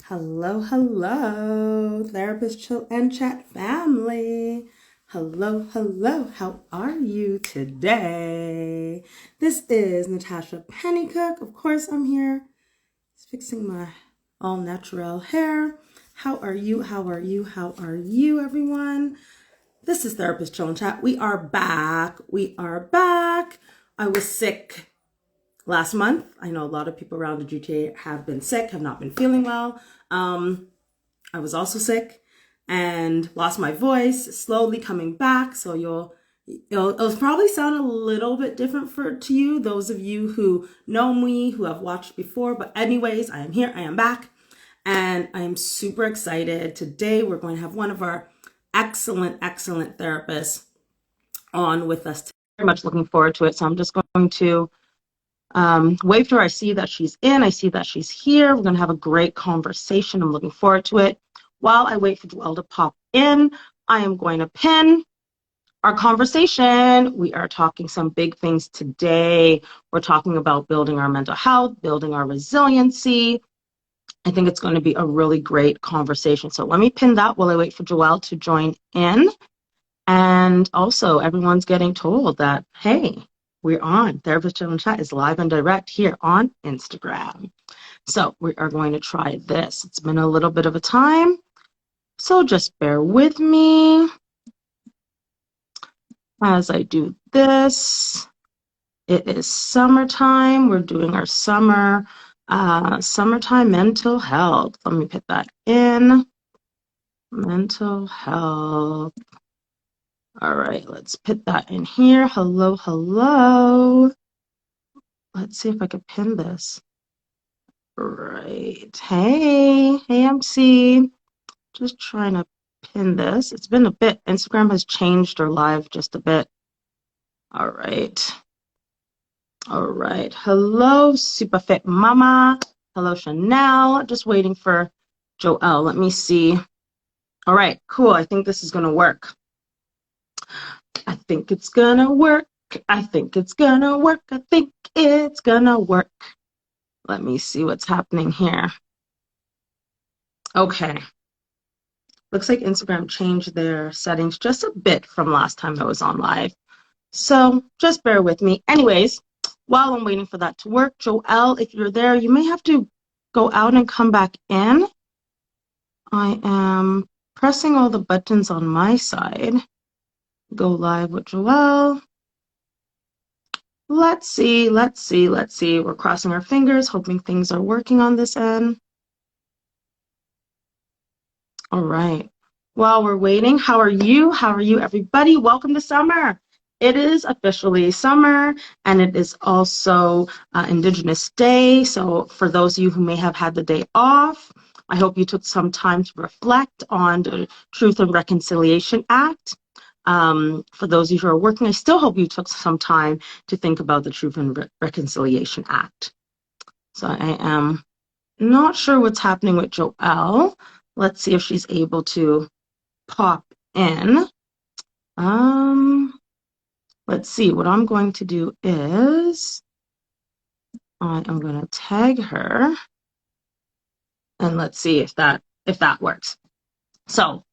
Hello, hello, therapist chill and chat family. Hello, hello, how are you today? This is Natasha Pennycook. Of course, I'm here fixing my all natural hair. How are you? How are you? How are you, everyone? This is Therapist Chill and Chat. We are back. We are back. I was sick last month. I know a lot of people around the GTA have been sick, have not been feeling well. I was also sick and lost my voice, slowly coming back. So it'll probably sound a little bit different to you, those of you who know me, who have watched before. But anyways, I am here, I am back, and I am super excited. Today, we're going to have one of our excellent therapists on with us. Very much looking forward to it. So I'm just going to wave to her. I see that she's in. I see that she's here. We're going to have a great conversation. I'm looking forward to it. While I wait for Joelle to pop in, I am going to pin our conversation. We are talking some big things today. We're talking about building our mental health, building our resiliency. I think it's going to be a really great conversation. So let me pin that while I wait for Joelle to join in. And also, everyone's getting told that, hey, we're on. Therapist Chill and Chat is live and direct here on Instagram. So we are going to try this. It's been a little bit of a time, so just bear with me as I do this. It is summertime. We're doing our summertime mental health. Let me put that in. Mental health. All right, let's put that in here. Hello, hello. Let's see if I can pin this. Right. Hey, MC. Just trying to pin this. It's been a bit. Instagram has changed their live just a bit. All right. All right. Hello, Super Fit Mama. Hello, Chanel. Just waiting for Joelle. Let me see. All right, cool. I think this is going to work. I think it's going to work. I think it's going to work. I think it's going to work. Let me see what's happening here. Okay. Looks like Instagram changed their settings just a bit from last time I was on live. So just bear with me. Anyways, while I'm waiting for that to work, Joelle, if you're there, you may have to go out and come back in. I am pressing all the buttons on my side. Go live with Joelle. Let's see. We're crossing our fingers, hoping things are working on this end. All right. While we're waiting, how are you? How are you, everybody? Welcome to summer. It is officially summer, and it is also Indigenous Day. So for those of you who may have had the day off, I hope you took some time to reflect on the Truth and Reconciliation Act. For those of you who are working, I still hope you took some time to think about the Truth and Reconciliation Act. So I am not sure what's happening with Joelle. Let's see if she's able to pop in. Let's see. What I'm going to do is I am going to tag her, and let's see if that works. So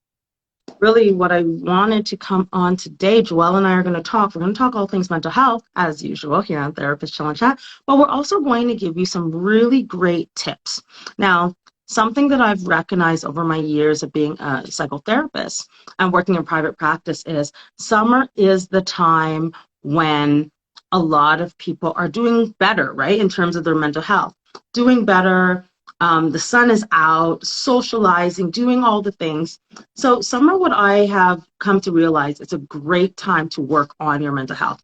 really what I wanted to come on today, Joelle and I are going to talk. We're going to talk all things mental health, as usual, here on Therapist Chill and Chat, but we're also going to give you some really great tips. Now, something that I've recognized over my years of being a psychotherapist and working in private practice is summer is the time when a lot of people are doing better, right, in terms of their mental health, doing better. The sun is out, socializing, doing all the things. So summer, what I have come to realize, it's a great time to work on your mental health.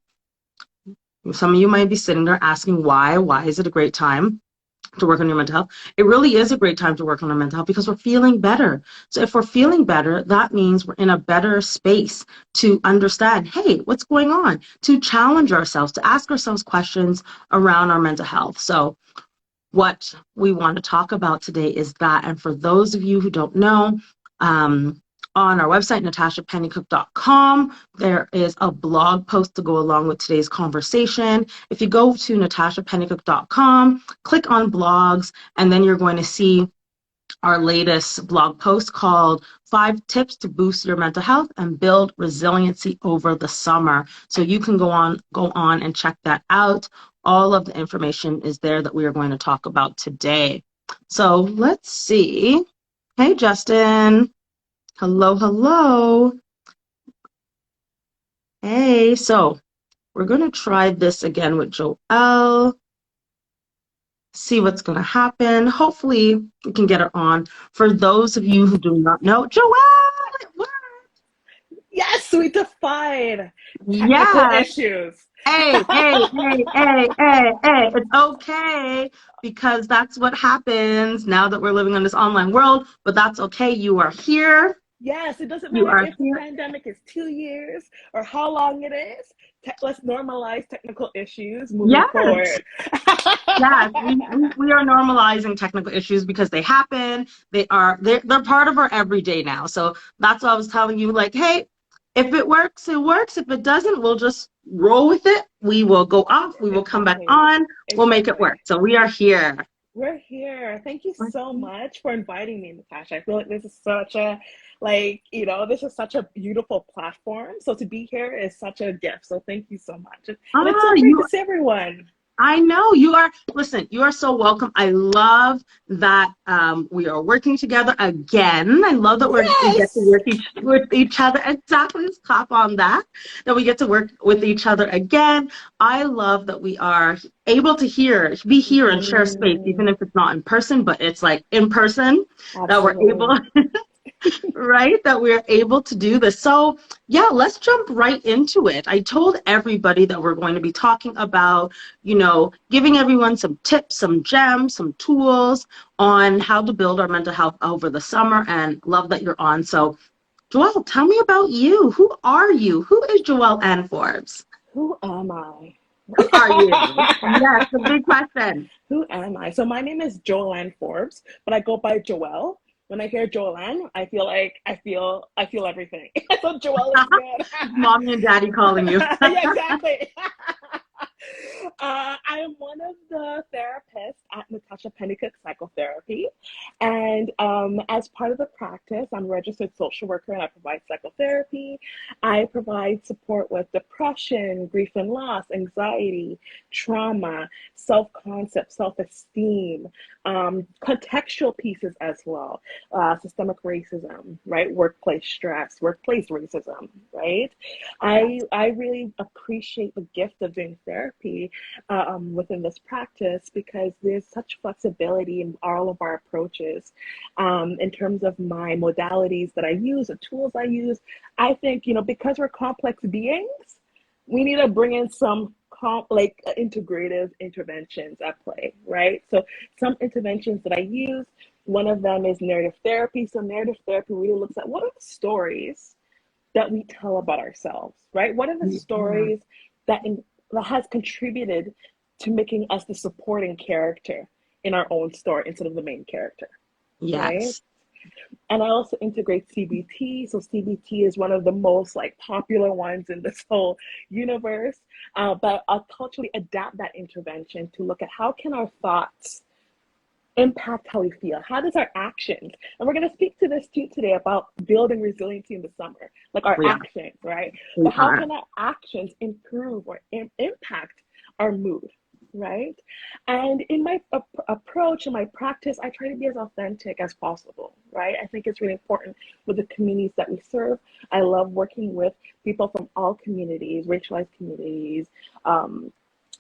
Some of you might be sitting there asking why. Why is it a great time to work on your mental health? It really is a great time to work on our mental health because we're feeling better. So if we're feeling better, that means we're in a better space to understand, hey, what's going on? To challenge ourselves, to ask ourselves questions around our mental health. So what we want to talk about today is that. And for those of you who don't know, on our website, natashapennycook.com, there is a blog post to go along with today's conversation. If you go to natashapennycook.com, click on blogs, and then you're going to see our latest blog post called 5 Tips to Boost Your Mental Health and Build Resiliency Over the Summer. So you can go on and check that out. All of the information is there that we are going to talk about today. So let's see. Hey, Justin. Hello, hello. Hey, so we're going to try this again with Joelle. See what's going to happen. Hopefully, we can get her on. For those of you who do not know, Joelle, it worked. Yes, we defied technical Yes. issues. Hey. It's okay because that's what happens now that we're living in this online world, but that's okay. You are here. Yes, it doesn't You matter are if the here. pandemic is 2 years or how long it is. Let's normalize technical issues moving Yes. forward. Yes, we are normalizing technical issues because they happen. They're part of our everyday now. So that's why I was telling you, like, hey, if it works, it works. If it doesn't, we'll just roll with it. We will go off. We will come back Exactly. on. We'll make it work. Exactly. So we are here. We're here. Thank you so much for inviting me, Natasha. I feel like this is such a, this is such a beautiful platform. So to be here is such a gift. So thank you so much. And it's Ah, so great you to see everyone. I know you are. Listen, you are so welcome. I love that we are working together again. I love that we get to Yes. work with each other. Exactly. Let's clap on that. That we get to work with each other again. I love that we are able to be here and share space, even Mhm. if it's not in person, but it's like in person that we're able Absolutely. right? That we're able to do this. So, yeah, let's jump right into it. I told everybody that we're going to be talking about, giving everyone some tips, some gems, some tools on how to build our mental health over the summer, and love that you're on. So, Joelle, tell me about you. Who are you? Who is Joelle Ann Forbes? Who am I? Who are you? Yes, the big question. Who am I? So my name is Joelle Forbes, but I go by Joelle. When I hear Joelle, I feel like I feel everything. So Joelle is good. Mommy and daddy calling you. Yeah, exactly. I am one of the therapists at Natasha Pennycook Psychotherapy. And as part of the practice, I'm a registered social worker and I provide psychotherapy. I provide support with depression, grief and loss, anxiety, trauma, self concept, self esteem, contextual pieces as well, systemic racism, right? Workplace stress, workplace racism, right? I really appreciate the gift of doing therapy within this practice because there's such flexibility in all of our approaches in terms of my modalities that I use, the tools I use. I think, because we're complex beings, we need to bring in some integrative interventions at play, right? So some interventions that I use, one of them is narrative therapy. So narrative therapy really looks at what are the stories that we tell about ourselves, right? What are the Yeah. stories that has contributed to making us the supporting character in our own story instead of the main character, right? Yes. And I also integrate CBT. So CBT is one of the most popular ones in this whole universe. But I'll culturally adapt that intervention to look at how can our thoughts impact how we feel? How does our actions, and we're going to speak to this too today about building resiliency in the summer, like our We are. actions, right? We But how are. can our actions improve or impact our mood, right? And in my approach and my practice, I try to be as authentic as possible, right? I think it's really important with the communities that we serve. I love working with people from all communities, racialized communities,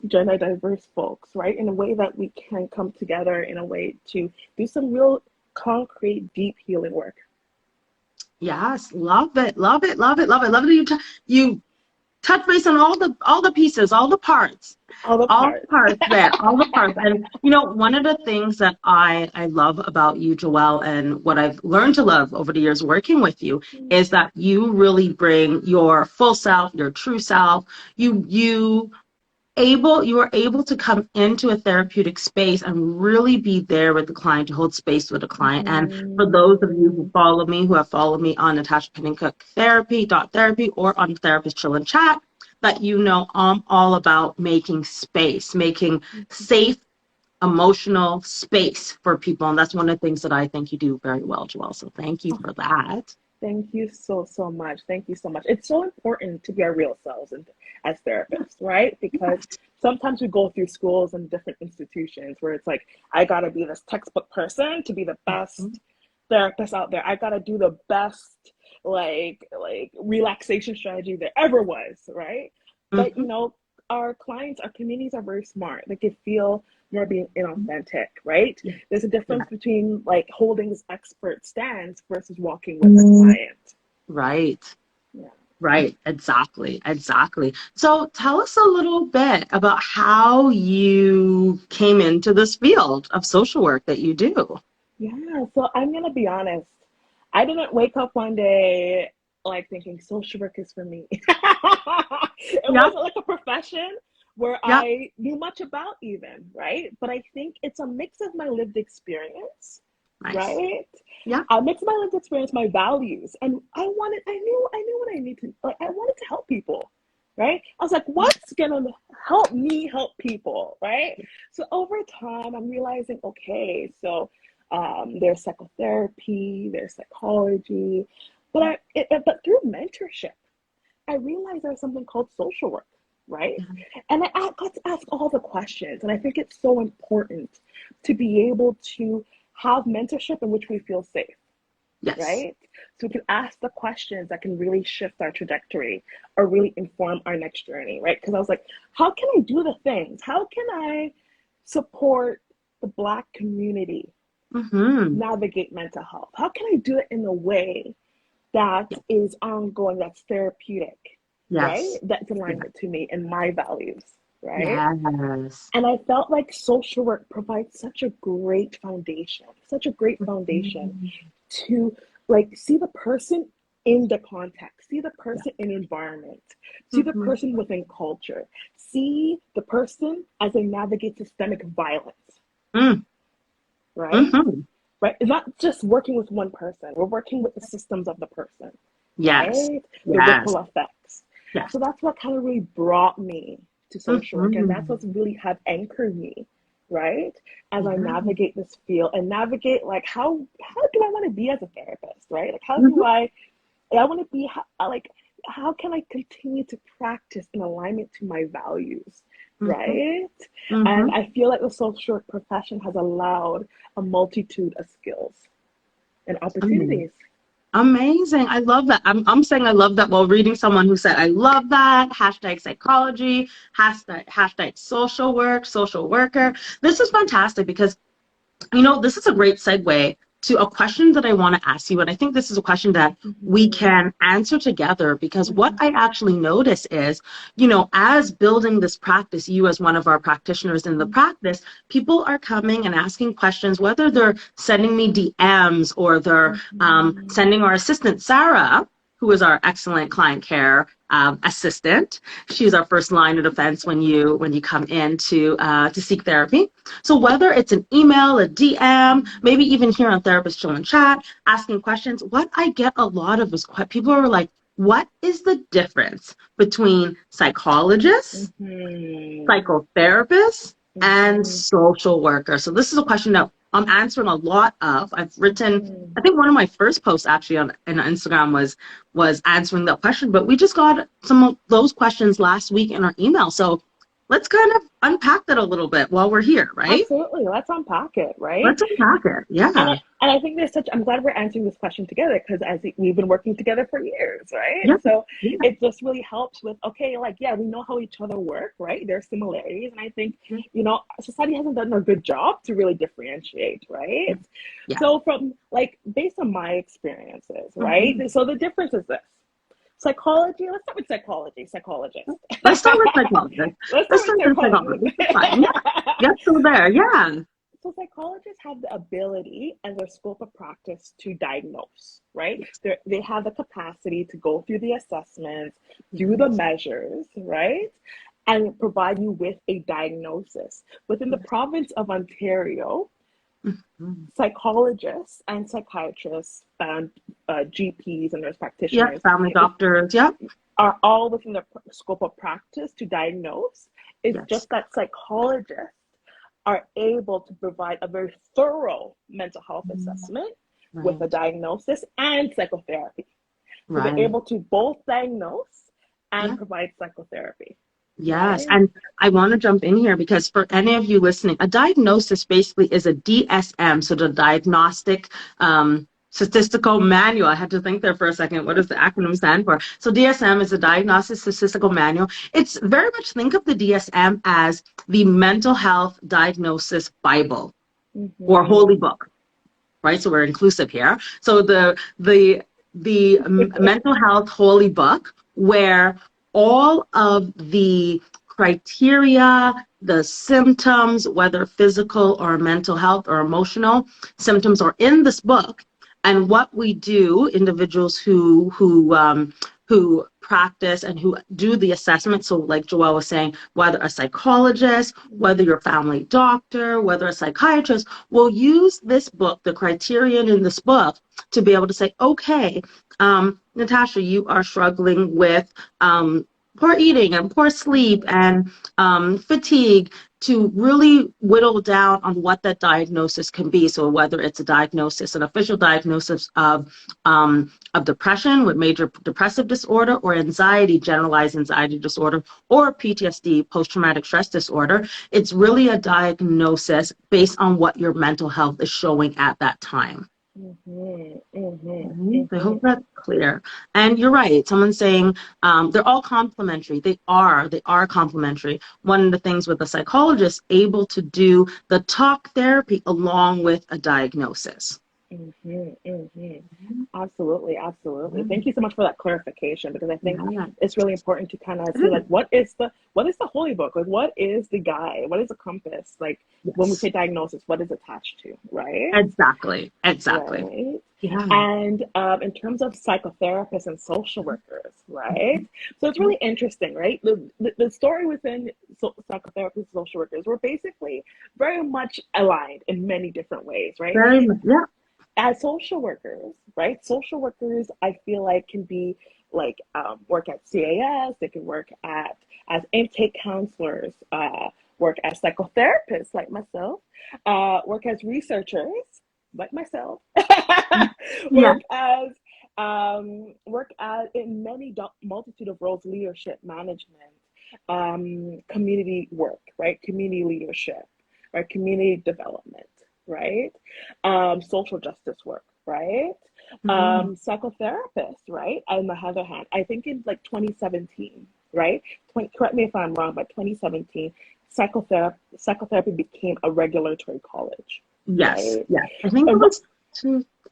gender diverse folks, right? In a way that we can come together in a way to do some real concrete, deep healing work. Yes, love it, love it, love it, love it. Love that you touch base on all the pieces, all the parts, All the all the parts. parts there, all the parts. And one of the things that I love about you, Joelle, and what I've learned to love over the years working with you is that you really bring your full self, your true self. You are able to come into a therapeutic space and really be there with the client, to hold space with the client. And for those of you who follow me, who have followed me on Natasha Pennycook Therapy or on Therapist Chill and Chat, that I'm all about making space, making safe emotional space for people. And that's one of the things that I think you do very well, Joelle. So thank you for that. Thank you so, so much. Thank you so much. It's so important to be our real selves and as therapists, right? Because Yes. sometimes we go through schools and different institutions where it's like, I gotta be this textbook person to be the best therapist out there. I gotta do the best like relaxation strategy there ever was, right? But Mm-hmm. our clients, our communities are very smart. They can feel more being inauthentic, right? Yeah. There's a difference Yeah. between like holding this expert stance versus walking with a client. Right. Yeah. Right. Exactly. Exactly. So tell us a little bit about how you came into this field of social work that you do. Yeah. So I'm gonna be honest. I didn't wake up one day like thinking social work is for me. It Yeah. wasn't like a profession where Yeah. I knew much about even, right? But I think it's a mix of my lived experience, Nice. right? Yeah. A mix of my lived experience, my values, and I knew what I need to like. I wanted to help people, right? I was like, what's gonna help me help people, right? So over time, I'm realizing, okay, so there's psychotherapy, there's psychology, but through mentorship, I realized there's something called social work, right? Yeah. And I got to ask all the questions, and I think it's so important to be able to have mentorship in which we feel safe, Yes. right? So we can ask the questions that can really shift our trajectory or really inform our next journey, right? Because I was like, how can I do the things? How can I support the Black community Mm-hmm. navigate mental health? How can I do it in a way that Yeah. is ongoing, that's therapeutic, right? Yes. That's Yeah. alignment to me and my values, right? Yes. And I felt like social work provides such a great foundation Mhm. to like see the person in the context, see the Yeah. person in environment, see the Mm-hmm. person within culture, see the person as they navigate systemic violence, right? Mm-hmm. Right? It's not just working with one person. We're working with the systems of the person, Yes. right? The Yes. ripple effects. Yes. So that's what kind of really brought me to social work. And that's Mm-hmm. what's really have anchored me, right? As I Yeah. navigate this field and navigate like how do I want to be as a therapist, right? Like how do Mm-hmm. I want to be like how can I continue to practice in alignment to my values, Mm-hmm. right? Mm-hmm. And I feel like the social work profession has allowed a multitude of skills and opportunities. Amazing. I love that. I'm saying I love that while reading someone who said, I love that. Hashtag psychology, hashtag social work, social worker. This is fantastic because this is a great segue to a question that I want to ask you. And I think this is a question that we Mm-hmm. can answer together because what Mm-hmm. I actually notice is, as building this practice, you as one of our practitioners in the practice, people are coming and asking questions, whether they're sending me DMs or they're Mm-hmm. sending our assistant, Sarah, who is our excellent client care assistant. She's our first line of defense when you come in to seek therapy. So whether it's an email, a DM, maybe even here on Therapist Chill and Chat, asking questions, what I get a lot of is people are like, what is the difference between psychologists, Mm-hmm. psychotherapists, and Mm-hmm. social workers? So this is a question that I'm answering a lot of. I've written, Mm-hmm. I think one of my first posts actually on Instagram was answering that question, but we just got some of those questions last week in our email. So let's kind of unpack that a little bit while we're here, right? Absolutely. Let's unpack it, right? Let's unpack it. And Yeah. I think I'm glad we're answering this question together because as we've been working together for years, right? Yeah. So Yeah. it just really helps with, okay, like, yeah, we know how each other work, right? There's similarities. And I think, society hasn't done a good job to really differentiate, right? Yeah. So based on my experiences, right? Mhm. So the difference is this. Psychology, let's start with psychology, psychologist. Let's start with psychologist. Let's start Let's with start with psychologist. psychologist. It's fine. Yeah. Yeah. So there. Yeah. So psychologists have the ability and their scope of practice to diagnose, right? They have the capacity to go through the assessments, do the Yes. measures, right? And provide you with a diagnosis. Within the Yes. province of Ontario, Mhm. psychologists and psychiatrists and GPs and nurse Yep. practitioners Family doctors. Yep. are all within the scope of practice to diagnose. It's Yes. just that psychologists are able to provide a very thorough mental health assessment with a Right. diagnosis and psychotherapy. So they're Right. able to both diagnose and Yeah. provide psychotherapy, Yes. right? And I want to jump in here because for any of you listening, a diagnosis basically is a DSM, so the Diagnostic Statistical Manual. I had to think there for a second. What does the acronym stand for? So DSM is a Diagnostic Statistical Manual. It's very much, think of the DSM as the mental health diagnosis Bible or holy Mm-hmm. book, right? So we're inclusive here. So the mental health holy book, where all of the criteria, the symptoms, whether physical or mental health or emotional symptoms, are in this book. And what we do, individuals who practice and who do the assessment. So like Joelle was saying, whether a psychologist, whether your family doctor, whether a psychiatrist will use this book, the criterion in this book, to be able to say, okay, Natasha, you are struggling with poor eating and poor sleep and fatigue, to really whittle down on what that diagnosis can be. So whether it's a diagnosis, an official diagnosis of depression with major depressive disorder, or anxiety, generalized anxiety disorder, or PTSD, post-traumatic stress disorder, it's really a diagnosis based on what your mental health is showing at that time. Mm-hmm. Mm-hmm. Mhm. I Mm-hmm. hope that's clear. And you're right. Someone's saying they're all complementary. They are complementary. One of the things with a psychologist able to do the talk therapy along with a diagnosis. Mm-hmm. Mm-hmm. Mhm. Absolutely, absolutely. Yeah. Thank you so much for that clarification, because I think Yeah. it's really important to kind of It see, like, is. what is the holy book? Like, what is the guide? What is the compass? Like, when we Yes. say diagnosis, what is attached to, right? Exactly. Exactly. Right. Yeah. And in terms of psychotherapists and social workers, right? So it's really interesting, right? The story within psychotherapists and social workers, we're basically very much aligned in many different ways, right? Very much. Yeah. As social workers, right? Social workers, I feel like, can be like work at CAS, they can work at as intake counselors, work as psychotherapists like myself, work as researchers like myself, Yeah. work as in many multitude of roles, leadership, management, community work, right? Community leadership, right? Community development, right? Social justice work, right? Mhm. Psychotherapist, right? On the other hand, I think in like 2017, right? Correct me if I'm wrong, but 2017, psychotherapy became a regulatory college, Yes. right? Yes. I think it And what? was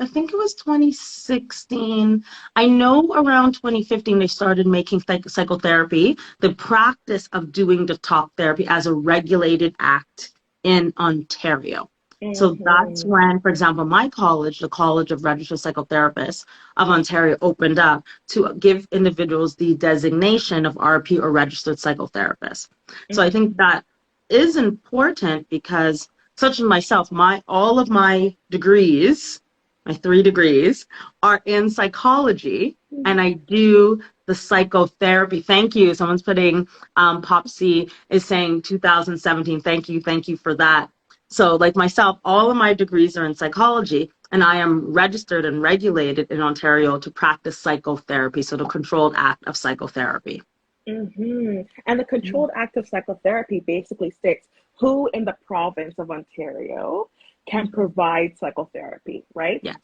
I think it was 2016. I know around 2015 they started making psychotherapy, the practice of doing the talk therapy, as a regulated act in Ontario. So that's Mm-hmm, when, for example, my college, the College of Registered Psychotherapists of Ontario, opened up to give individuals the designation of RP, or registered psychotherapist. So I think mm-hmm, that is important because, such as myself, my all of my degrees, my 3 degrees, are in psychology, and I do the psychotherapy. Thank you. Someone's putting Pop C is saying 2017. Thank you for that. So, like myself, all of my degrees are in psychology, and I am registered and regulated in Ontario to practice psychotherapy. So, the Controlled Act of Psychotherapy. mm-hmm. And the Mm. controlled active psychotherapy basically states who in the province of Ontario can provide psychotherapy, right? Yeah.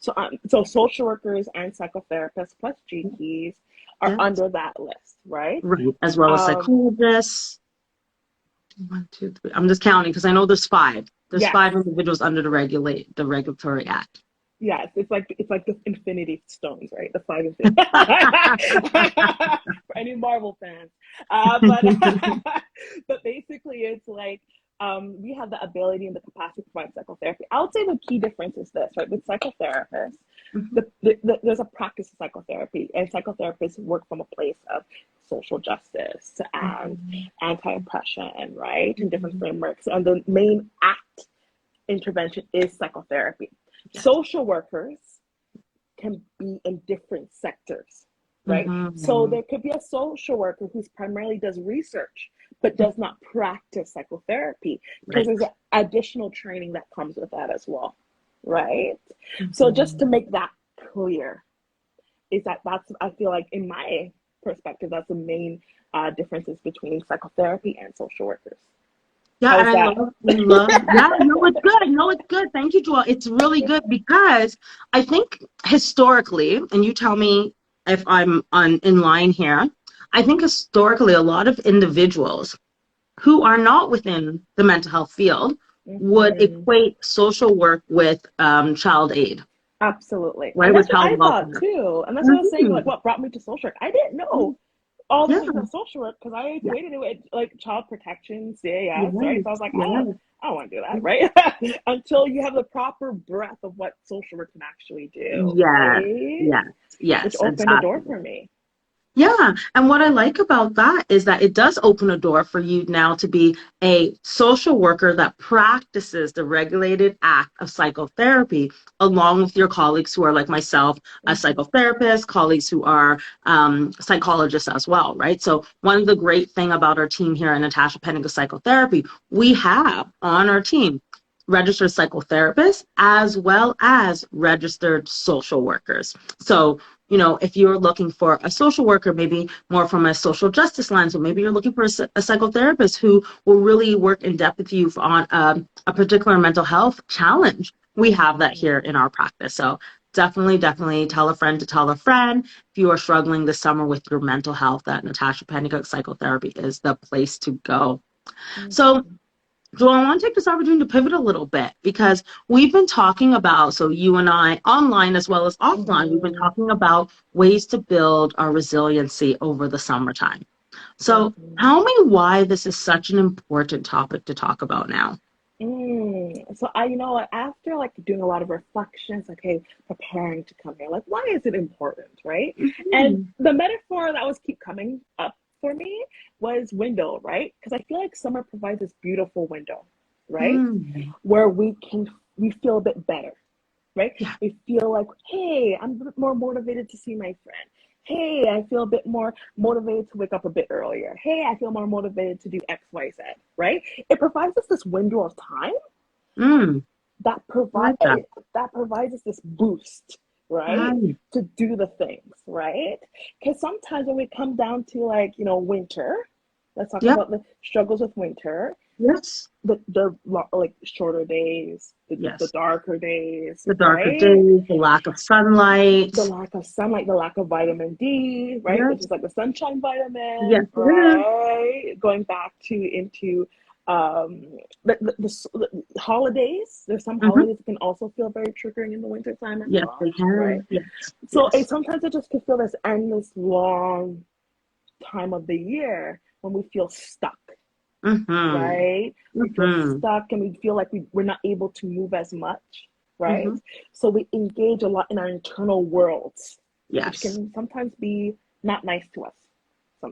So social workers and psychotherapists plus GPs are Yeah. under that list, right? Right. As well as Um, psychologists. One, two, three. I'm just counting because I know there's five. There's yes, five individuals under the regulatory act. yes, it's like the Infinity Stones, right? The five Infinity for any Marvel fans. But but basically, it's like we have the ability and the capacity to provide psychotherapy. I would say the key difference is this, right? With psychotherapists, Mhm. there's a practice of psychotherapy, and psychotherapists work from a place of social justice and Mhm. anti-oppression, right? In different Mhm. frameworks, and the main act intervention is psychotherapy. Yes. Social workers can be in different sectors, right? So Mhm. there could be a social worker who's primarily does research, but does not practice psychotherapy, because Right. there's additional training that comes with that as well, right? So just to Mhm. make that clear, is that's, I feel like in my perspective, that's the main differences between psychotherapy and social workers. Yeah, and How's I that? love, yeah, no, it's good. No, it's good. Thank you, Joelle. It's really good because I think historically, and you tell me if I'm on in line here, I think historically a lot of individuals who are not within the mental health field would Hmm. equate social work with child aid, Absolutely. right? And With that's what child I thought welfare. too. And that's what I was saying, like Mhm. what brought me to social work. I didn't know all the Yeah, things about social work because I yeah, equated it with like child protection, CAS, right? yes, So I was like, yes, I don't want to do that, right? Until you have the proper breadth of what social work can actually do, yes, right? yes, Which yes, opened the door exactly. for me. Yeah, and what I like about that is that it does open a door for you now to be a social worker that practices the regulated act of psychotherapy, along with your colleagues who are like myself, a Hmm. psychotherapist, colleagues who are psychologists as well, right? So one of the great thing about our team here at Natasha Pennick Psychotherapy, we have on our team registered psychotherapists as well as registered social workers. So if you're looking for a social worker, maybe more from a social justice lens, or maybe you're looking for a psychotherapist who will really work in depth with you on a particular mental health challenge, we have that here in our practice. So definitely, definitely tell a friend to tell a friend. If you are struggling this summer with your mental health, that Natasha Pennicook Psychotherapy is the place to go. So Hmm. Joel, I want to take this opportunity to pivot a little bit because we've been talking about, so you and I, online as well as offline, we've been Hmm. talking about ways to build our resiliency over the summertime. So Hmm. tell me why this is such an important topic to talk about now. So I, after like doing a lot of reflections, like, hey, preparing to come here, like, why is it important, right? And Mhm. the metaphor that was keep coming up for me was window, right? Because I feel like summer provides this beautiful window, right, Mm. where we feel a bit better, right? Yeah. We feel like, hey, I'm a bit more motivated to see my friend. Hey, I feel a bit more motivated to wake up a bit earlier. Hey, I feel more motivated to do X, Y, Z, right? It provides us this window of time Mm. that I provide like that. that provides us this boost, right? Right. To do the things, right? Because sometimes when we come down to like, winter, let's talk Yep. about the struggles with winter, Yes. the like shorter days, the Yes. darker days, The darker right? days, the lack of The sunlight. lack of sunlight, the lack of vitamin D, right? Which Yes. is like the sunshine Yes, vitamin, it is. right? Going back to into um the holidays. There's some Hmm. holidays that can also feel very triggering in the winter time as Yes, well, they right? can. Yes. So Yes. sometimes it just can feel this endless long time of the year when we feel stuck, Mm-hmm. right? We feel Mm-hmm. stuck and we feel like we're not able to move as much, right? Mm-hmm. So we engage a lot in our internal worlds, which Yes. can sometimes be not nice to us,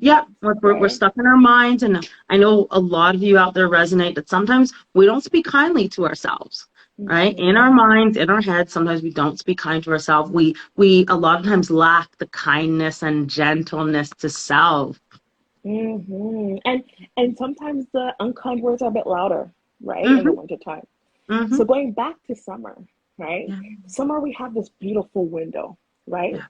Yeah, sometimes, we're right? stuck in our minds, and I know a lot of you out there resonate that sometimes we don't speak kindly to ourselves, right? In our Mm-hmm. minds, in our heads, sometimes we don't speak kind to ourselves. We a lot of times lack the kindness and gentleness to self. Mm-hmm. And sometimes the unkind words are a bit louder, right? In the Mm-hmm. wintertime. Mm-hmm. So going back to summer, right? Yeah. Summer we have this beautiful window, right? Yeah.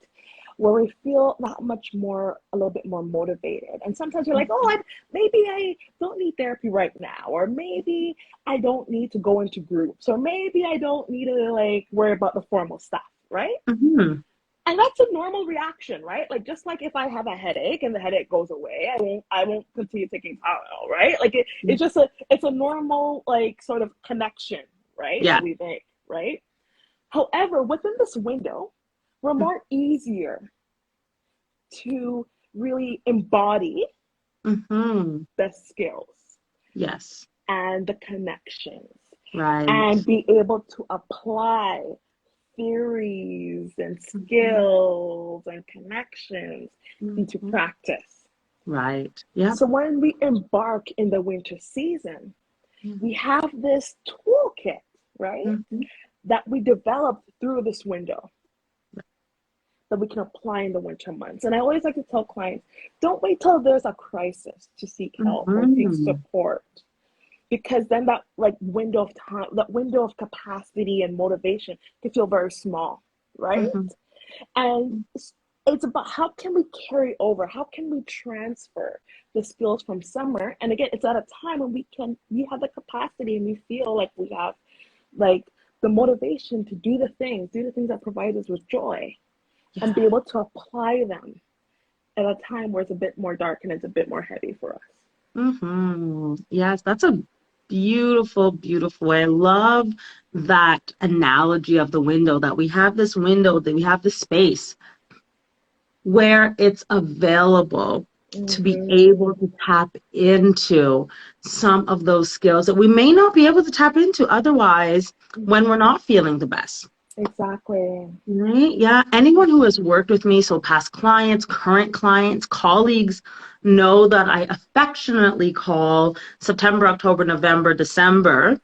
Where we feel that much more, a little bit more motivated. And sometimes we're like, oh, maybe I don't need therapy right now, or maybe I don't need to go into groups, or maybe I don't need to like worry about the formal stuff, right? Mm-hmm. And that's a normal reaction, right? Like just like if I have a headache and the headache goes away, I won't continue taking Tylenol, right? Like it's a normal like sort of connection, right? Yeah. That we make, right? However, within this window, we're more easier to really embody Mm-hmm. the skills Yes. and the connections Right. and be able to apply theories and Mm-hmm. skills and connections into Mm-hmm. practice. Right. Yep. So when we embark in the winter season, Yeah. we have this toolkit, right? Mm-hmm. That we developed through this window. that we can apply in the winter months. And I always like to tell clients, don't wait till there's a crisis to seek help or seek Mm-hmm. support, because then that like window of time, that window of capacity and motivation can feel very small, right? Mm-hmm. And it's about how can we carry over, how can we transfer the skills from summer, and again it's at a time when we have the capacity and we feel like we have like the motivation to do the things that provide us with joy, and be Yeah. able to apply them at a time where it's a bit more dark and it's a bit more heavy for us. Mm-hmm. Yes, that's a beautiful, beautiful way. I love that analogy of the window, that we have this window, that we have this space where it's available to be able Mm-hmm. to tap into some of those skills that we may not be able to tap into otherwise when we're not feeling the best. Exactly. Right? Yeah. Anyone who has worked with me, so past clients, current clients, colleagues, know that I affectionately call September, October, November, December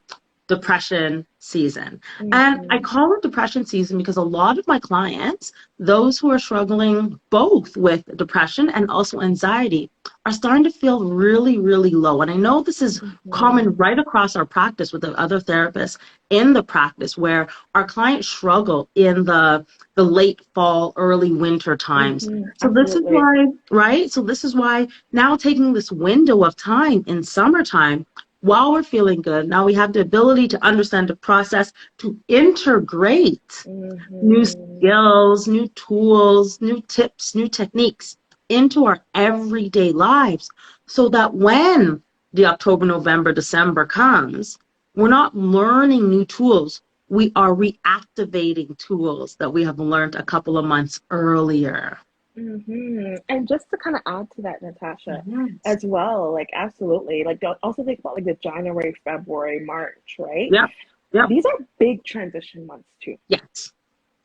depression season. And I Mm-hmm. call it depression season because a lot of my clients, those who are struggling both with depression and also anxiety, are starting to feel really, really low. And I know this is Mm-hmm. common right across our practice with the other therapists in the practice, where our clients struggle in the late fall, early winter times. Mm-hmm. So this is Absolutely. why, right? So this is why now taking this window of time in summertime while we're feeling good, now we have the ability to understand the process, to integrate new Mm-hmm. skills, new tools, new tips, new techniques into our everyday lives so that when the October, November, December comes, we're not learning new tools. We are reactivating tools that we have learned a couple of months earlier. And just to kind of add to that, Natasha, Yes. as well, like absolutely, like don't also think about like the January, February, March, right? Yep. Yep. These are big transition months too, Yes.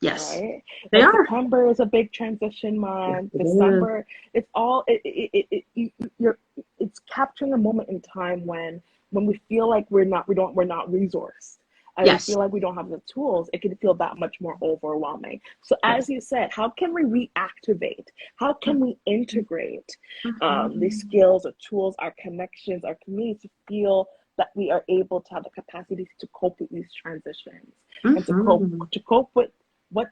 Yes. right? They Like are. September is a big transition Yes, month. it is. December, it's all you're it's capturing a moment in time when we feel like we're not resourced. And we Yes. feel like we don't have the tools, it can feel that much more overwhelming. So, as Yes. you said, how can we reactivate? How can we integrate these Mhm. skills or tools, our connections, our communities to feel that we are able to have the capacity to cope with these transitions and Mhm. to cope with what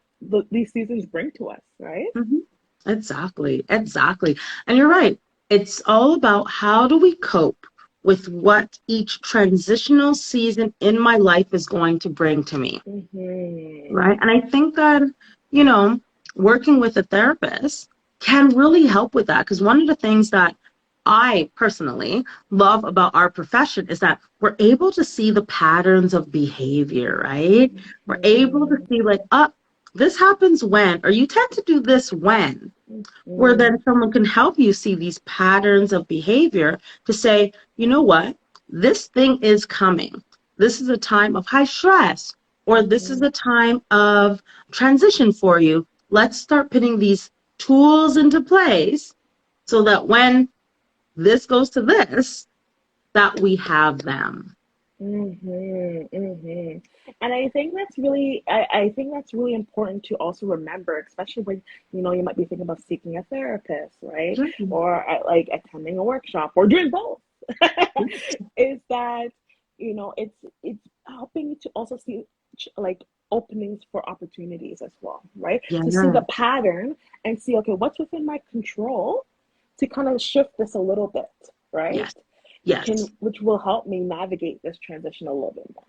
these seasons bring to us, right? Mhm. Exactly. Exactly. And you're right. It's all about how do we cope with what each transitional season in my life is going to bring to me. Mm-hmm. Right. And I think that, you know, working with a therapist can really help with that. Because one of the things that I personally love about our profession is that we're able to see the patterns of behavior, right? We're able to Mm-hmm. see, like, this happens when, or you tend to do this when, where Mm-hmm. then someone can help you see these patterns of behavior to say, you know what, this thing is coming. This is a time of high stress, or this is Mm-hmm. a time of transition for you. Let's start putting these tools into place so that when this goes to this, that we have them. Mm-hmm, mm-hmm. And I think I think that's really important to also remember, especially when you might be thinking about seeking a therapist, right? Mhm. Or like attending a workshop or doing both. Is that it's helping you to also see like openings for opportunities as well, right? Yeah. To see the pattern and see, okay, what's within my control to kind of shift this a little bit, right? Yes. Yes. Which will help me navigate this transition a little bit more.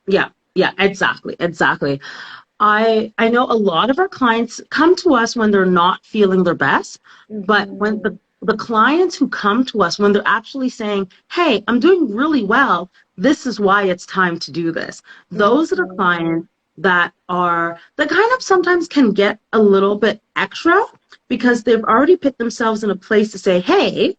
Yeah. Yeah. Exactly. Exactly. I know a lot of our clients come to us when they're not feeling their best, but when Mm-hmm. the clients who come to us when they're actually saying, "Hey, I'm doing really well. This is why it's time to do this." Those are the Mm-hmm. clients that kind of sometimes can get a little bit extra because they've already put themselves in a place to say, "Hey,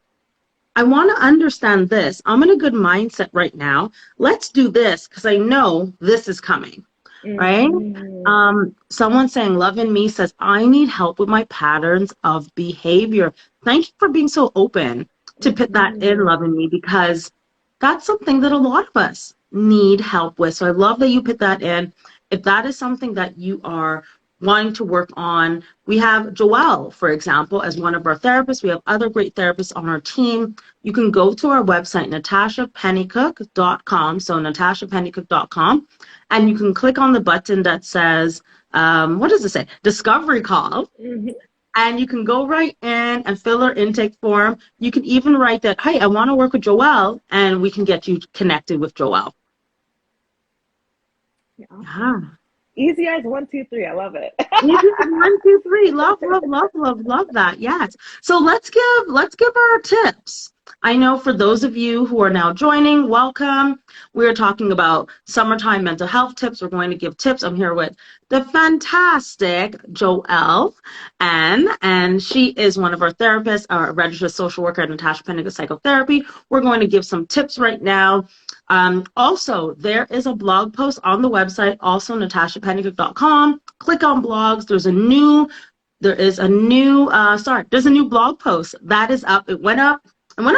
I want to understand this. I'm in a good mindset right now. Let's do this because I know this is coming." Right? Mm-hmm. Someone saying Love in Me says, I need help with my patterns of behavior. Thank you for being so open to put that in, Mm-hmm. Love in Me, because that's something that a lot of us need help with. So I love that you put that in. If that is something that you are wanting to work on, we have Joelle, for example, as one of our therapists. We have other great therapists on our team. You can go to our website, natashapennycook.com, so natashapennycook.com, and you can click on the button that says, what does it say? Discovery call. Mm-hmm. And you can go right in and fill our intake form. You can even write that, hey, I want to work with Joelle, and we can get you connected with Joelle. Yeah. Yeah. Easy as 1, 2, 3. I love it. Easy as 1, 2, 3. Love, love, love, love, love that. Yes. So let's give our tips. I know for those of you who are now joining, welcome. We're talking about summertime mental health tips. We're going to give tips. I'm here with the fantastic Joelle, and she is one of our therapists, our registered social worker at Natasha Pennycook Psychotherapy. We're going to give some tips right now. Also, there is a blog post on the website, also natashapennycook.com. Click on blogs. There's a new blog post that is up. It went up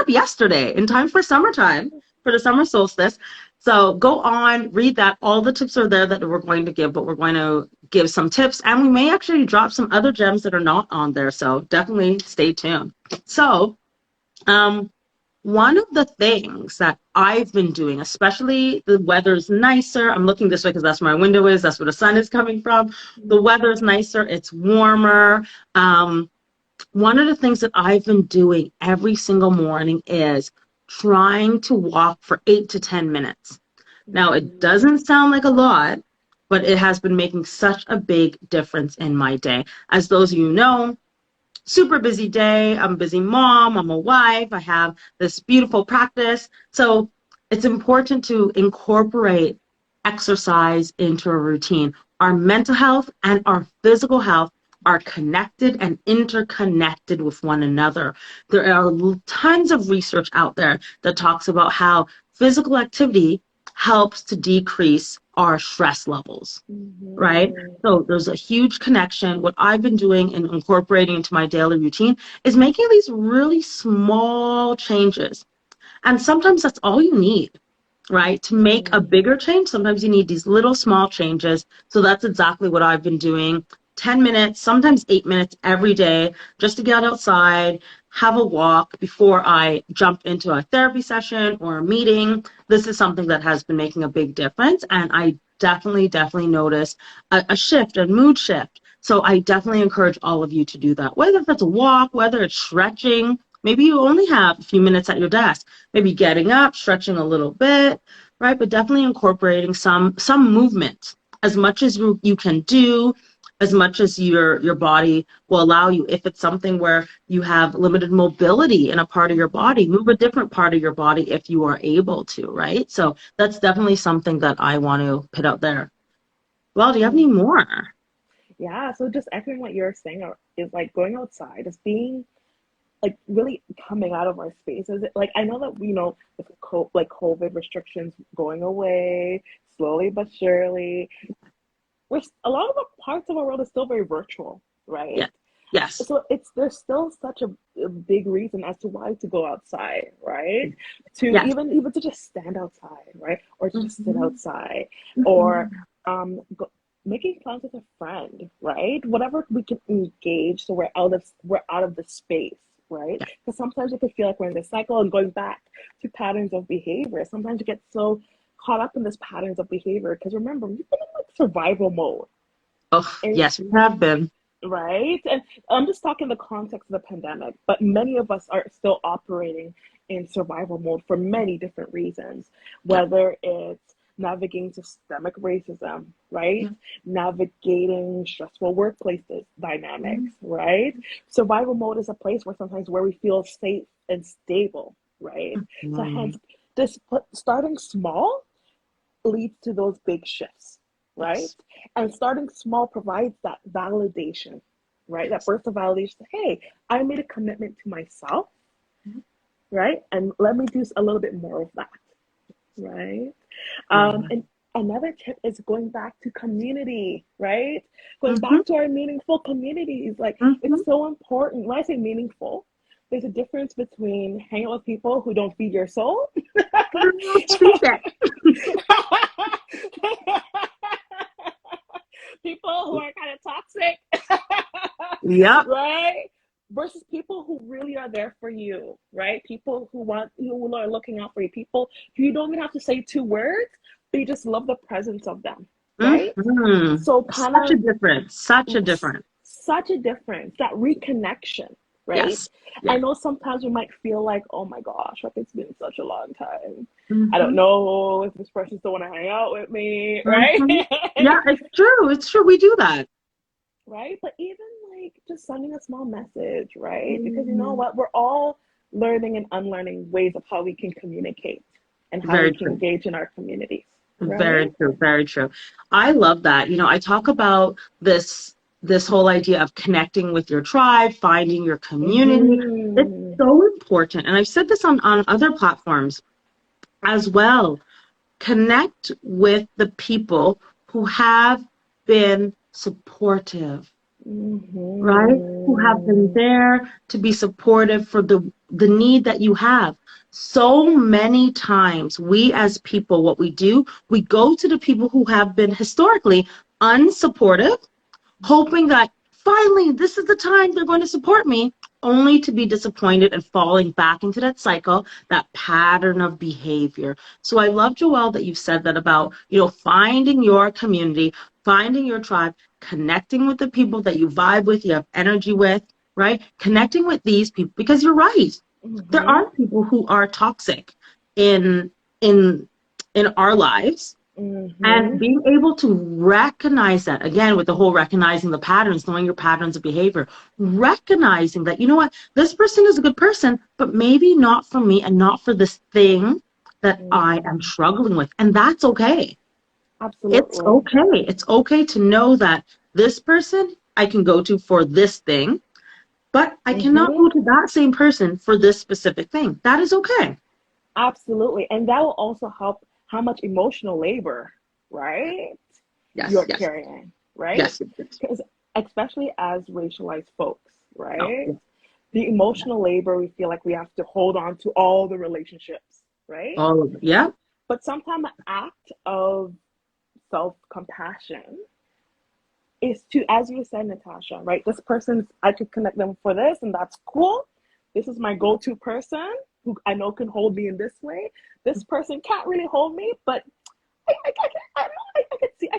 yesterday in time for summertime, for the summer solstice. So go on, read that. All the tips are there that we're going to give, but we're going to give some tips, and we may actually drop some other gems that are not on there. So definitely stay tuned. So, one of the things that I've been doing, especially the weather's nicer, I'm looking this way because that's where my window is, that's where the sun is coming from. The weather's nicer, it's warmer. One of the things that I've been doing every single morning is trying to walk for 8 to 10 minutes. Now, it doesn't sound like a lot, but it has been making such a big difference in my day. As those of you know, super busy day. I'm a busy mom. I'm a wife. I have this beautiful practice. So it's important to incorporate exercise into a routine. Our mental health and our physical health are connected and interconnected with one another. There are tons of research out there that talks about how physical activity helps to decrease our stress levels, right? So there's a huge connection. What I've been doing and incorporating into my daily routine is making these really small changes. And sometimes that's all you need, right? To make a bigger change, sometimes you need these little small changes. So that's exactly what I've been doing. 10 minutes, sometimes 8 minutes every day, just to get outside, have a walk before I jump into a therapy session or a meeting. This is something that has been making a big difference. And I definitely notice a shift, a mood shift. So I definitely encourage all of you to do that, whether it's a walk, whether it's stretching. Maybe you only have a few minutes at your desk, maybe getting up, stretching a little bit, right? But definitely incorporating some movement as much as you can do, as much as your body will allow you. If it's something where you have limited mobility in a part of your body, move a different part of your body if you are able to, right? So that's definitely something that I want to put out there. Well, do you have any more? Yeah, so just echoing what you're saying is like going outside, is being like really coming out of our spaces. Like I know that with COVID restrictions going away slowly but surely, a lot of the parts of our world is still very virtual, right? Yeah. Yes. So there's still such a big reason as to why to go outside, right? To even to just stand outside, right? Or to just sit outside, or making plans with a friend, right? Whatever we can engage, so we're out of the space, right? Because sometimes it can feel like we're in this cycle and going back to patterns of behavior. Sometimes you get so caught up in this patterns of behavior because remember, we've been in like survival mode. Oh, yes, we have been. Right? And I'm just talking the context of the pandemic, but many of us are still operating in survival mode for many different reasons, whether it's navigating systemic racism, right? Navigating stressful workplaces dynamics, right? Survival mode is a place where we feel safe and stable, right? So hence, starting small leads to those big shifts, right? And starting small provides that validation, right? That burst of validation. Hey, I made a commitment to myself, right? And let me do a little bit more of that, right? And another tip is going back to community, right? Going back to our meaningful communities. Like it's so important. When I say meaningful, there's a difference between hanging out with people who don't feed your soul. people who are kind of toxic, Yep. right? Versus people who really are there for you, right? People who are looking out for you, people who you don't even have to say two words, but you just love the presence of them, right? So kind Such a of difference. Such a difference. such a difference, that reconnection, right? Yes. I Yeah. know sometimes we might feel like, oh my gosh, like it's been such a long time. I don't Hmm. know if this person still want to hang out with me, right? Hmm. Yeah, it's true. It's true. We do that. Right? But even like just sending a small message, right? Because you know Mhm. what? We're all learning and unlearning ways of how we can communicate and how we Very can true. engage in our communities, Very right? true. Very true. I love that. I talk about this whole idea of connecting with your tribe, finding your community. It's Mm-hmm. so important. And I've said this on other platforms as well. Connect with the people who have been supportive, right? Who have been Mm-hmm. there to be supportive for the need that you have. So many times we as people, what we do, we go to the people who have been historically unsupportive, hoping that finally this is the time they're going to support me, only to be disappointed and falling back into that cycle, that pattern of behavior. So I love, Joelle, that you've said that about, finding your community, finding your tribe, connecting with the people that you vibe with, you have energy with, right? Connecting with these people, because you're right. There Mm-hmm. are people who are toxic in in in our lives, and Mm-hmm. being able to recognize that, again, with the whole recognizing the patterns, knowing your patterns of behavior, recognizing that, you know what, this person is a good person, but maybe not for me and not for this thing that I am Mm-hmm. struggling with. And that's okay. It's Absolutely. okay. It's okay to know that this person I can go to for this thing, but I cannot Mm-hmm. go to that same person for this specific thing. That is okay. Absolutely. And that will also help how much emotional labor, right? Yes, You're yes, carrying, right? yes, yes, yes. Because especially as racialized folks, Oh, right? yeah. The emotional labor, we feel like we have to hold on to all the relationships, right? All of it. Yeah. But sometimes an act of self-compassion is to, as you said, Natasha, right? This person, I could connect them for this, and that's cool. This is my go-to person who I know can hold me in this way. This person can't really hold me, but I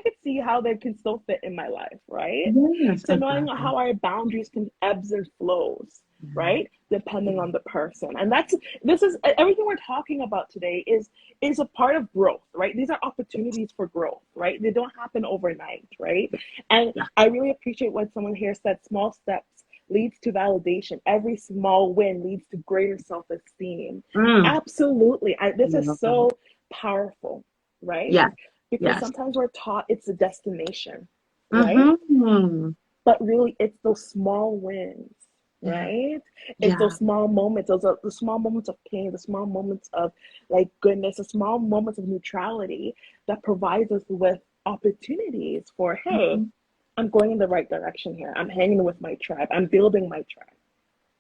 could see how they can still fit in my life, right? Yes, So knowing exactly. how our boundaries can ebbs and flows, right? Depending on the person. And this is everything we're talking about today is a part of growth, right? These are opportunities for growth, right? They don't happen overnight, right? And Yeah. I really appreciate what someone here said, small steps leads to validation. Every small win leads to greater self-esteem. Mm. Absolutely. This is Love so that. powerful, right? Yes, Because yes. sometimes we're taught it's a destination, right? Mm-hmm. But really it's those small wins, Yeah, right? It's yeah. those small moments, those are the small moments of pain, the small moments of like goodness, the small moments of neutrality that provides us with opportunities for, hey, Mhm. I'm going in the right direction here, I'm hanging with my tribe, I'm building my tribe.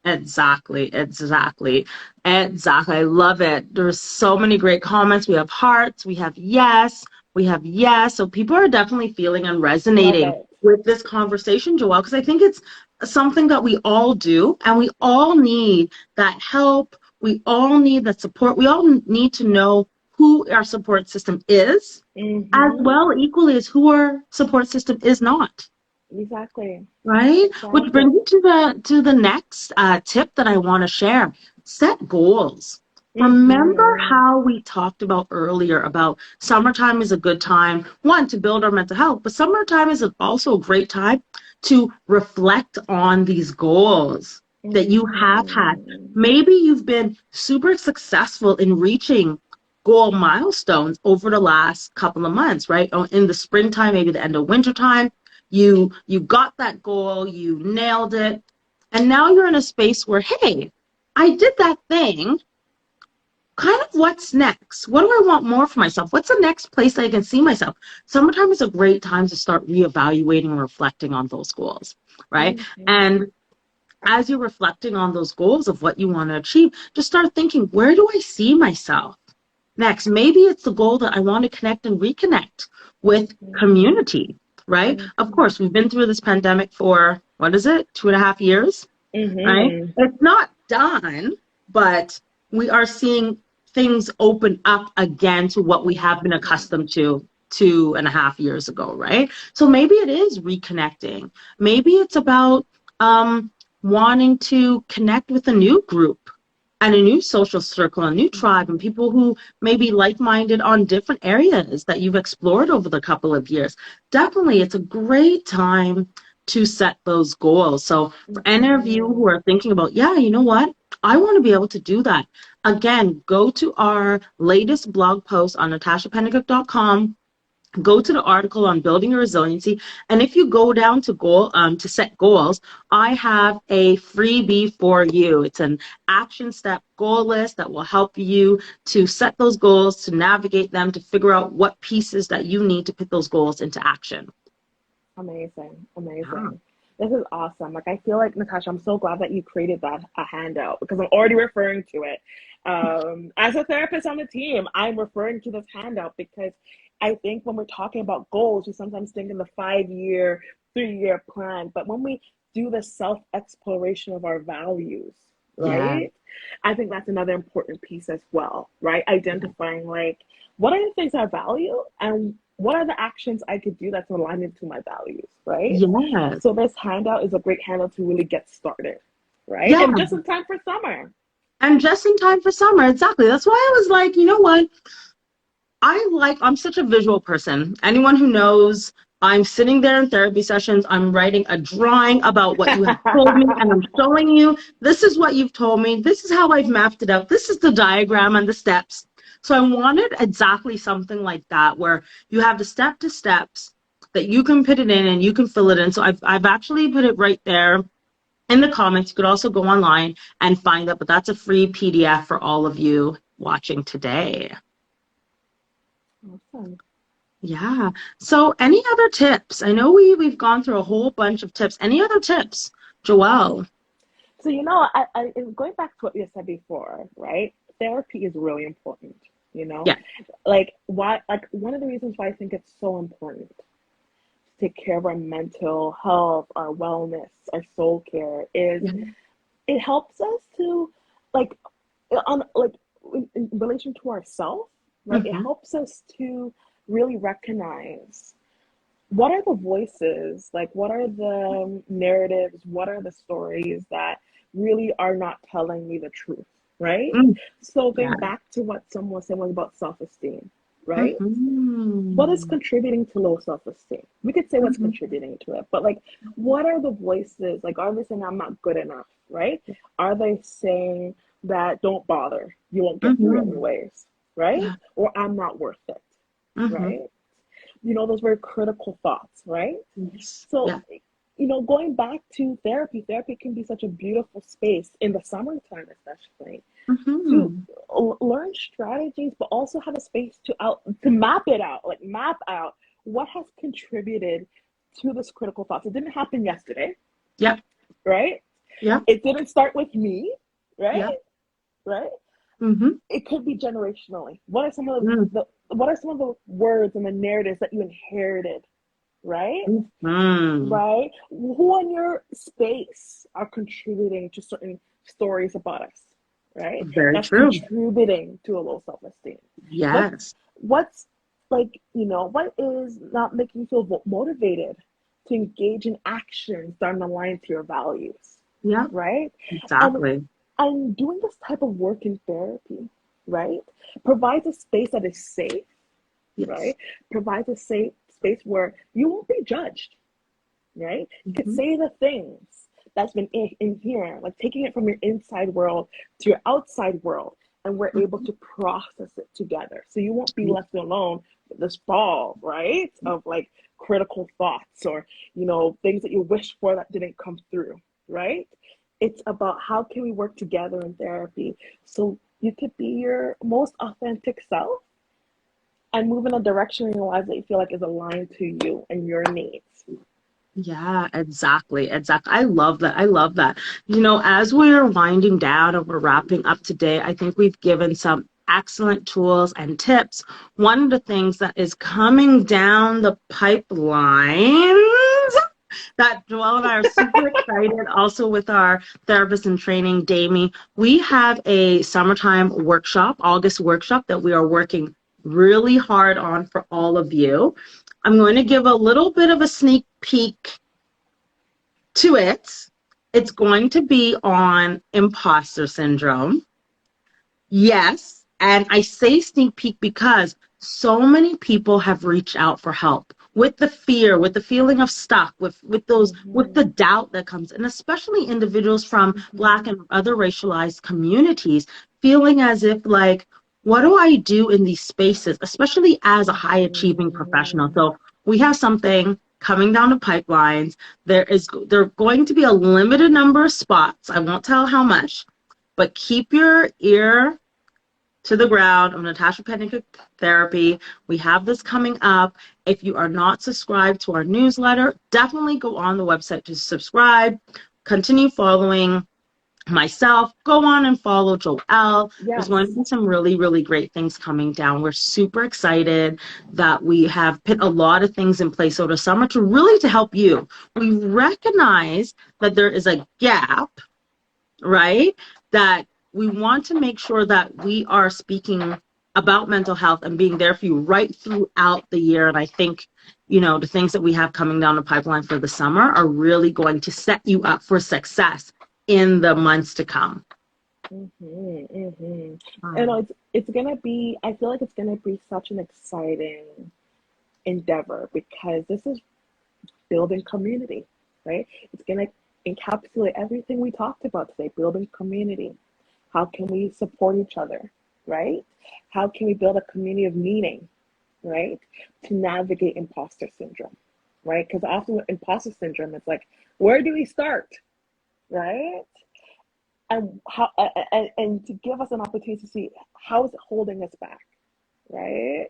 Exactly, exactly, exactly. I love it. There's so many great comments. We have hearts, we have yes, we have yes. So people are definitely feeling and Love resonating it. with this conversation, Joelle, because I think it's something that we all do, and we all need that help. We all need that support. We all need to know who our support system is, as Mm-hmm. well equally as who our support system is not. Exactly. Right? Which Exactly. brings me to the next tip that I want to share. Set goals. Remember Mm-hmm. how we talked about earlier about summertime is a good time, one, to build our mental health, but summertime is also a great time to reflect on these goals that you have had. Mm-hmm. Maybe you've been super successful in reaching goal milestones over the last couple of months, right? In the springtime, maybe the end of wintertime, you got that goal, you nailed it, and now you're in a space where, hey, I did that thing. Kind of what's next? What do I want more for myself? What's the next place I can see myself? Summertime is a great time to start reevaluating and reflecting on those goals, right? Mm-hmm. And as you're reflecting on those goals of what you want to achieve, just start thinking, where do I see myself next? Maybe it's the goal that I want to connect and reconnect with Mm-hmm. community. right? Of Mhm. course, we've been through this pandemic for, what is it, 2.5 years, right? Mhm. It's not done, but we are seeing things open up again to what we have been Mhm. accustomed to 2.5 years ago, right? So maybe it is reconnecting. Maybe it's about um, wanting to connect with a new group and a new social circle, a new tribe, and Mhm. people who may be like-minded on different areas that you've explored over the couple of years. Definitely, it's a great time to set those goals. So for any of you Mhm. who are thinking about, yeah, you know what? I want to be able to do that. Again, go to our latest blog post on natashapennicook.com. Go to the article on building your resiliency. And if you go down to to set goals, I have a freebie for you. It's an action step goal list that will help you to set those goals, to navigate them, to figure out what pieces that you need to put those goals into action. Amazing, Yeah. amazing. This is awesome. Like, I feel like, Natasha, I'm so glad that you created that a handout because I'm already referring to it. As a therapist on the team, I'm referring to this handout because I think when we're talking about goals, we sometimes think in the 5 year, 3 year plan. But when we do the self exploration of our values, Yeah. right? I think that's another important piece as well, right? Identifying like what are the things I value and what are the actions I could do that's aligned to my values, right? Yes. So this handout is a great handout to really get started, right? Yeah. And just in time for summer. And just in time for summer. Exactly. That's why I was like, you know what? I'm such a visual person. Anyone who knows, I'm sitting there in therapy sessions, I'm writing a drawing about what you have told me, and I'm showing you this is what you've told me, this is how I've mapped it out, this is the diagram and the steps. So I wanted exactly something like that where you have the step to steps that you can put it in and you can fill it in. So I've actually put it right there in the comments. You could also go online and find that, but that's a free PDF for all of you watching today. Awesome. Yeah. So any other tips? I know we've gone through a whole bunch of tips. Any other tips, Joelle? So, going back to what you said before, right? Therapy is really important, you know? Yeah. Like, why, like, one of the reasons why I think it's so important to take care of our mental health, our wellness, our soul care is Yeah. it helps us to like on like in relation to ourselves, right? It Hmm. helps us to really recognize what are the voices, like what are the narratives, what are the stories that really are not telling me the truth, right? Mm. So Yeah. going back to what someone was saying was about self-esteem, right? What is Hmm. contributing to low self-esteem? We could say what's Hmm. contributing to it, but like, what are the voices? Like, are they saying I'm not good enough, right? Are they saying that don't bother, you won't get through Hmm. anyways, right? Yeah. Or I'm not worth it, Hmm. right? Those very critical thoughts, right? Yes. So, Yeah. going back to therapy, therapy can be such a beautiful space in the summertime, especially to Hmm. learn strategies, but also have a space to map it out, like map out what has contributed to this critical thoughts. It didn't happen yesterday, Yeah. right? Yeah. It didn't start with me, right? Yeah. Right? Hmm. It could be generationally. What are some of Mm. the words and the narratives that you inherited, right? Mm. Right? Who in your space are contributing to certain stories about us, right? Very That's true. contributing to a low self-esteem. What's Yes. what's like, what is not making you feel motivated to engage in actions that are aligned to your values, Yeah. right? And Exactly. and doing this type of work in therapy, right, provides a space that is safe, Yes. right? Provides a safe space where you won't be judged, right? You could Hmm. say the things that's been in here, like taking it from your inside world to your outside world, and we're able Hmm. to process it together. So you won't be left alone with this ball, right? Of like critical thoughts or, things that you wish for that didn't come through, right? It's about how can we work together in therapy so you could be your most authentic self and move in a direction in your life that you feel like is aligned to you and your needs. Yeah, exactly. Exactly. I love that. I love that. As we're winding down and we're wrapping up today, I think we've given some excellent tools and tips. One of the things that is coming down the pipeline that Joelle and I are super excited, also with our therapist in training, Damie. We have a summertime workshop, August workshop, that we are working really hard on for all of you. I'm going to give a little bit of a sneak peek to it. It's going to be on imposter syndrome. Yes, and I say sneak peek because so many people have reached out for help with the fear, with the feeling of stuck, with those, with the doubt that comes, and especially individuals from Black and other racialized communities feeling as if like, what do I do in these spaces, especially as a high achieving professional? So we have something coming down the pipelines. There are going to be a limited number of spots. I won't tell how much, but keep your ear to the ground of Natasha Pennicook Therapy. We have this coming up. If you are not subscribed to our newsletter, definitely go on the website to subscribe. Continue following myself. Go on and follow Joelle. Yes. There's going to be some really, really great things coming down. We're super excited that we have put a lot of things in place over the summer to help you. We recognize that there is a gap, right? That we want to make sure that we are speaking about mental health and being there for you right throughout the year. And I think, the things that we have coming down the pipeline for the summer are really going to set you up for success in the months to come. And it's gonna be, I feel like it's gonna be such an exciting endeavor because this is building community, right? It's gonna encapsulate everything we talked about today, building community. How can we support each other, right? How can we build a community of meaning, right? To navigate imposter syndrome, right? Because often with imposter syndrome, it's like, where do we start, right? And how, and to give us an opportunity to see how is it holding us back, right?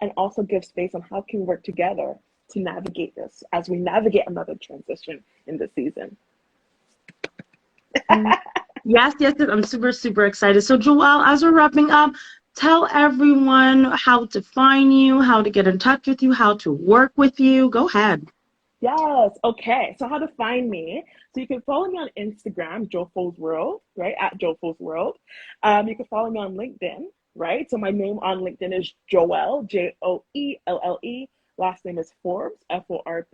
And also give space on how can we work together to navigate this as we navigate another transition in the season. Yes. I'm super, super excited. So Joelle, as we're wrapping up, tell everyone how to find you, how to get in touch with you, how to work with you. Go ahead. Yes. Okay. So how to find me. So you can follow me on Instagram, Joelle's World, right? At Joelle's World. You can follow me on LinkedIn, right? So my name on LinkedIn is Joelle, Joelle. Last name is Forbes, Forbes.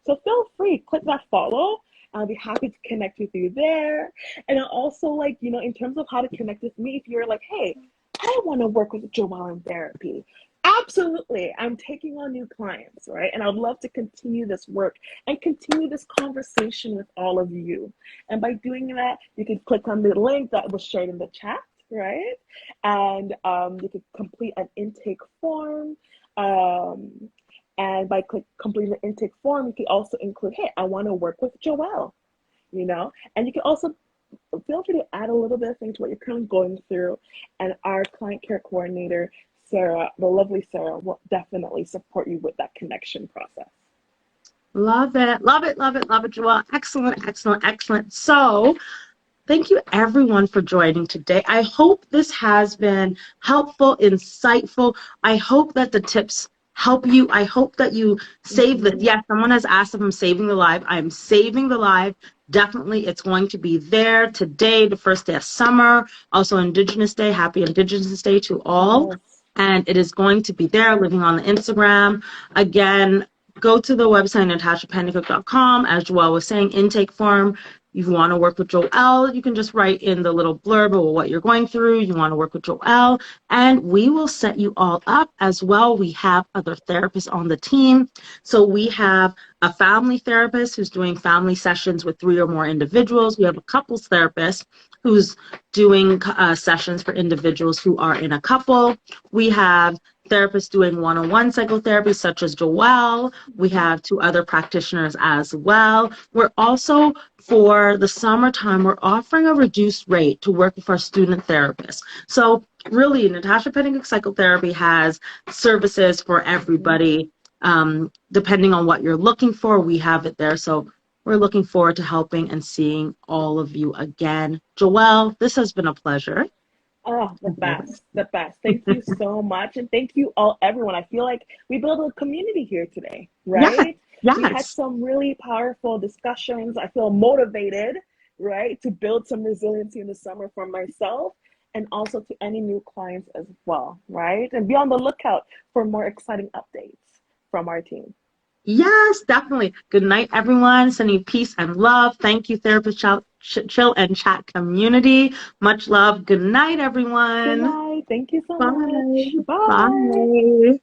So feel free, click that follow. I'll be happy to connect with you there. And also, in terms of how to connect with me, if you're like, hey, I want to work with Joelle in therapy. Absolutely. I'm taking on new clients, right? And I'd love to continue this work and continue this conversation with all of you. And by doing that, you can click on the link that was shared in the chat, right? And you can complete an intake form. And by completing the intake form, you can also include, hey, I want to work with Joelle, and you can also feel free to add a little bit of things to what you're currently going through. And our client care coordinator, Sarah, the lovely Sarah, will definitely support you with that connection process. Love it, Joelle. Excellent. So thank you everyone for joining today. I hope this has been helpful, insightful. I hope that the tips help you. I hope that you save this. Yes, someone has asked if I'm saving the live. I'm saving the live. Definitely, it's going to be there today, the first day of summer. Also Indigenous Day. Happy Indigenous Day to all. Yes. And it is going to be there, living on the Instagram. Again, go to the website, natashapennicook.com. As Joelle was saying, intake form. You want to work with Joelle, you can just write in the little blurb of what you're going through. You want to work with Joelle, and we will set you all up as well. We have other therapists on the team. So we have a family therapist who's doing family sessions with 3 or more individuals. We have a couples therapist who's doing sessions for individuals who are in a couple. We have therapists doing one-on-one psychotherapy, such as Joelle. We have 2 other practitioners as well. We're also, for the summertime, we're offering a reduced rate to work with our student therapists. So really, Natasha Pennicook Psychotherapy has services for everybody. Depending on what you're looking for, we have it there. So we're looking forward to helping and seeing all of you again. Joelle, this has been a pleasure. Oh, the best, the best. Thank you so much. And thank you all, everyone. I feel like we built a community here today, Yes, right? We had yes. some really powerful discussions. I feel motivated, right, to build some resiliency in the summer for myself and also to any new clients as well, right? And be on the lookout for more exciting updates from our team. Yes, definitely. Good night, everyone. Sending peace and love. Thank you, Therapist Chill and Chat community. Much love. Good night, Good everyone. night. Thank you so Bye. much. Bye. Bye.